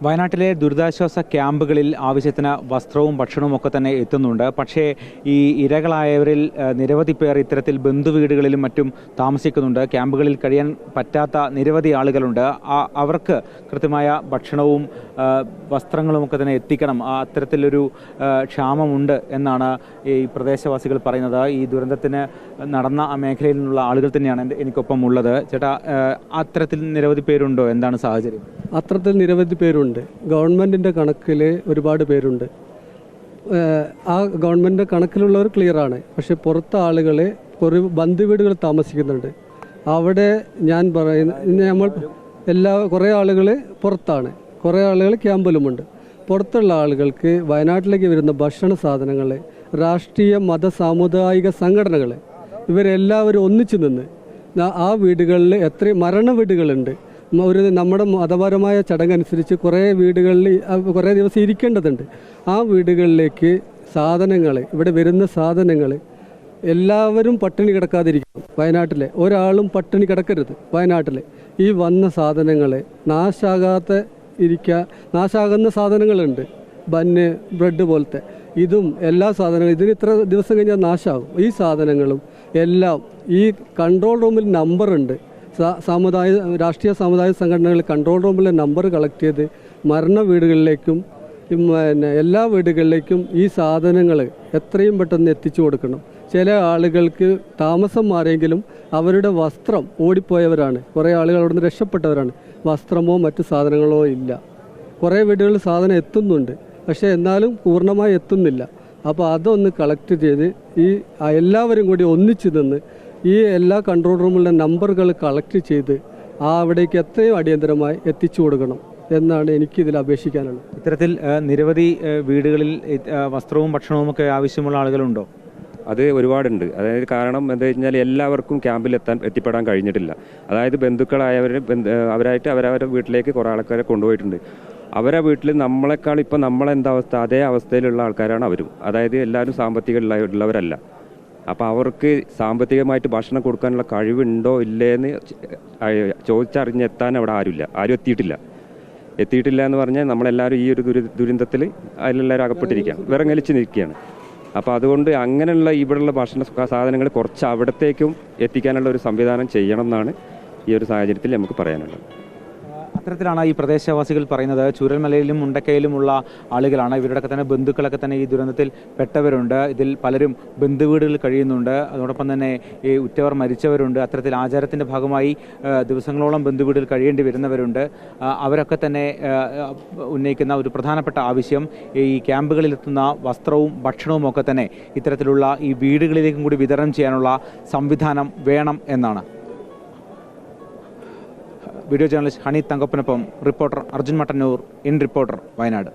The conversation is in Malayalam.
വയനാട്ടിലെ ദുരിതാശ്വാസ ക്യാമ്പുകളിൽ ആവശ്യത്തിന് വസ്ത്രവും ഭക്ഷണവും ഒക്കെ തന്നെ എത്തുന്നുണ്ട്. പക്ഷേ ഈ ഇരകളായവരിൽ നിരവധി പേർ ഇത്തരത്തിൽ ബന്ധുവീടുകളിലും മറ്റും താമസിക്കുന്നുണ്ട്. ക്യാമ്പുകളിൽ കഴിയാൻ പറ്റാത്ത നിരവധി ആളുകളുണ്ട്. അവർക്ക് കൃത്യമായ ഭക്ഷണവും വസ്ത്രങ്ങളും ഒക്കെ തന്നെ എത്തിക്കണം. അത്തരത്തിലൊരു ക്ഷാമമുണ്ട് എന്നാണ് ഈ പ്രദേശവാസികൾ പറയുന്നത്. ഈ ദുരന്തത്തിന് നടന്ന ആ മേഖലയിൽ നിന്നുള്ള ആളുകൾ തന്നെയാണ് എനിക്കൊപ്പം ഉള്ളത്. ചേട്ടാ, അത്തരത്തിൽ നിരവധി പേരുണ്ടോ? എന്താണ് സാഹചര്യം? അത്തരത്തിൽ നിരവധി പേരുണ്ട്. ഗവൺമെൻറ്റിൻ്റെ കണക്കിൽ ഒരുപാട് പേരുണ്ട്. ആ ഗവൺമെൻറ്റിൻ്റെ കണക്കിലുള്ളവർ ക്ലിയറാണ്. പക്ഷേ പുറത്തെ ആളുകൾ കുറേ ബന്ധുവീടുകൾ താമസിക്കുന്നുണ്ട്. അവിടെ ഞാൻ നമ്മൾ കുറേ ആളുകൾ പുറത്താണ്, കുറേ ആളുകൾ ക്യാമ്പിലുമുണ്ട്. പുറത്തുള്ള ആളുകൾക്ക് വയനാട്ടിലേക്ക് വരുന്ന ഭക്ഷണ സാധനങ്ങൾ രാഷ്ട്രീയ മത സാമുദായിക സംഘടനകൾ ഇവരെല്ലാവരും ഒന്നിച്ചു നിന്ന് ആ വീടുകളിൽ എത്ര മരണ വീടുകളുണ്ട്. നമ്മുടെ മതപരമായ ചടങ്ങനുസരിച്ച് കുറേ വീടുകളിൽ കുറേ ദിവസം ഇരിക്കേണ്ടതുണ്ട്. ആ വീടുകളിലേക്ക് സാധനങ്ങൾ, ഇവിടെ വരുന്ന സാധനങ്ങൾ എല്ലാവരും പട്ടിണി കിടക്കാതിരിക്കണം. വയനാട്ടിലെ ഒരാളും പട്ടിണി കിടക്കരുത്. വയനാട്ടിലെ ഈ വന്ന സാധനങ്ങൾ നാശാകുന്ന സാധനങ്ങളുണ്ട്. ബന്ന്, ബ്രെഡ് പോലത്തെ ഇതും എല്ലാ സാധനങ്ങളും ഇതിന് ഇത്ര ദിവസം കഴിഞ്ഞാൽ നാശമാകും. ഈ സാധനങ്ങളും എല്ലാം ഈ കൺട്രോൾ റൂമിൽ നമ്പറുണ്ട്. രാഷ്ട്രീയ സാമുദായ സംഘടനകൾ കൺട്രോൾ റൂമിലെ നമ്പർ കളക്ട് ചെയ്ത് മരണ വീടുകളിലേക്കും എല്ലാ വീടുകളിലേക്കും ഈ സാധനങ്ങൾ എത്രയും പെട്ടെന്ന് എത്തിച്ചു കൊടുക്കണം. ചില ആളുകൾക്ക് താമസം മാറിയെങ്കിലും അവരുടെ വസ്ത്രം ഓടിപ്പോയവരാണ്. കുറേ ആളുകൾ അവിടെ നിന്ന് രക്ഷപ്പെട്ടവരാണ്. വസ്ത്രമോ മറ്റു സാധനങ്ങളോ ഇല്ല. കുറേ വീടുകളിൽ സാധനം എത്തുന്നുണ്ട്, പക്ഷേ എന്നാലും പൂർണ്ണമായി എത്തുന്നില്ല. അപ്പോൾ അതൊന്ന് കളക്ട് ചെയ്ത് ഈ എല്ലാവരും കൂടി ഒന്നിച്ചു നിന്ന് ഈ എല്ലാ കൺട്രോൾ റൂമിലെ നമ്പറുകൾ കളക്ട് ചെയ്ത് അവിടേക്ക് എത്രയും അടിയന്തരമായി എത്തിച്ചു കൊടുക്കണം എന്നാണ് എനിക്കിതിൽ അപേക്ഷിക്കാനുള്ളത്. ഇത്തരത്തിൽ നിരവധി വീടുകളിൽ വസ്ത്രവും ഭക്ഷണവും ഒക്കെ ആവശ്യമുള്ള ആളുകളുണ്ടോ? അത് ഒരുപാടുണ്ട്. അതായത് കാരണം എന്താ വെച്ചാൽ എല്ലാവർക്കും ക്യാമ്പിൽ എത്തിപ്പെടാൻ കഴിഞ്ഞിട്ടില്ല. അതായത് അവരായിട്ട് അവരവരുടെ വീട്ടിലേക്ക് കുറേ ആൾക്കാരെ കൊണ്ടുപോയിട്ടുണ്ട്. അവരെ വീട്ടിൽ നമ്മളെക്കാൾ ഇപ്പം നമ്മളെന്താ അവസ്ഥ, അതേ അവസ്ഥയിലുള്ള ആൾക്കാരാണ് അവരും. അതായത് എല്ലാവരും സാമ്പത്തികം ഉള്ളവരല്ല. അപ്പോൾ അവർക്ക് സാമ്പത്തികമായിട്ട് ഭക്ഷണം കൊടുക്കാനുള്ള കഴിവുണ്ടോ ഇല്ലേന്ന് ചോദിച്ചറിഞ്ഞെത്താൻ അവിടെ ആരും എത്തിയിട്ടില്ല എന്ന് പറഞ്ഞാൽ നമ്മളെല്ലാവരും ഈ ഒരു ദുരന്തത്തിൽ അതിലെല്ലാവരും അകപ്പെട്ടിരിക്കുകയാണ്, വിറങ്ങലിച്ച് നിൽക്കുകയാണ്. അപ്പോൾ അതുകൊണ്ട് അങ്ങനെയുള്ള ഇവിടെയുള്ള ഭക്ഷണ സാധനങ്ങൾ കുറച്ച് അവിടത്തേക്കും എത്തിക്കാനുള്ള ഒരു സംവിധാനം ചെയ്യണം എന്നാണ് ഈ ഒരു സാഹചര്യത്തിൽ നമുക്ക് പറയാനുള്ളത്. അത്തരത്തിലാണ് ഈ പ്രദേശവാസികൾ പറയുന്നത്. ചൂരൽമലയിലും മുണ്ടക്കയിലുമുള്ള ആളുകളാണ്. ഇവരുടെയൊക്കെ തന്നെ ബന്ധുക്കളൊക്കെ തന്നെ ഈ ദുരന്തത്തിൽ പെട്ടവരുണ്ട്. ഇതിൽ പലരും ബന്ധുവീടുകളിൽ കഴിയുന്നുണ്ട്. അതോടൊപ്പം തന്നെ ഈ ഉറ്റവർ മരിച്ചവരുണ്ട്. അത്തരത്തിൽ ആചാരത്തിൻ്റെ ഭാഗമായി ദിവസങ്ങളോളം ബന്ധുവീടുകളിൽ കഴിയേണ്ടി വരുന്നവരുണ്ട്. അവരൊക്കെ തന്നെ ഉന്നയിക്കുന്ന ഒരു പ്രധാനപ്പെട്ട ആവശ്യം ഈ ക്യാമ്പുകളിലെത്തുന്ന വസ്ത്രവും ഭക്ഷണവും ഒക്കെ തന്നെ ഇത്തരത്തിലുള്ള ഈ വീടുകളിലേക്കും കൂടി വിതരണം ചെയ്യാനുള്ള സംവിധാനം വേണം എന്നാണ്. വീഡിയോ ജേർണലിസ്റ്റ് ഹണി തങ്കപ്പനൊപ്പം reporter Arjun Mattannur, in reporter, Wayanad.